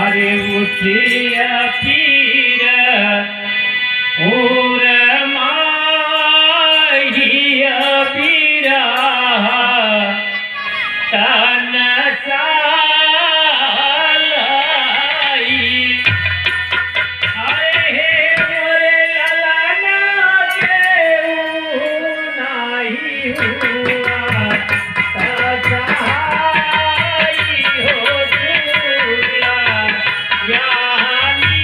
अरे उठिया पीर ओर माहिया पीरा तन सालाई अरे हे मोरे ललना देऊ नाही हुआ सहाई हो झूला यानी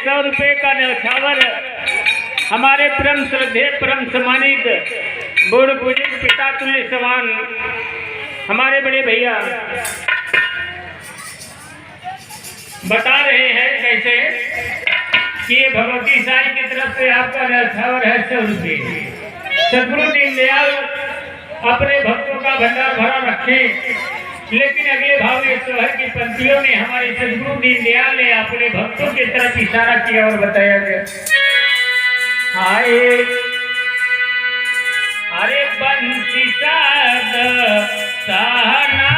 100 रुपए का न्यौछावर हमारे परम श्रद्धे परम सम्मानित बूढ़ बुजुर्ग पिता तुल्य समान हमारे बड़े भैया बता रहे हैं कैसे कि ये भगवती साई की तरफ से आपका न्यौछावर है 100 रुपये। सदगुरु दीनदयाल अपने भक्तों का भंडार भरा रखे, लेकिन अगले भाव में सोहर की पंक्तियों में हमारे सदगुरु दीनदयाल ने अपने भक्तों की तरफ इशारा किया और बताया गया, हाय अरे बंसी साध सहना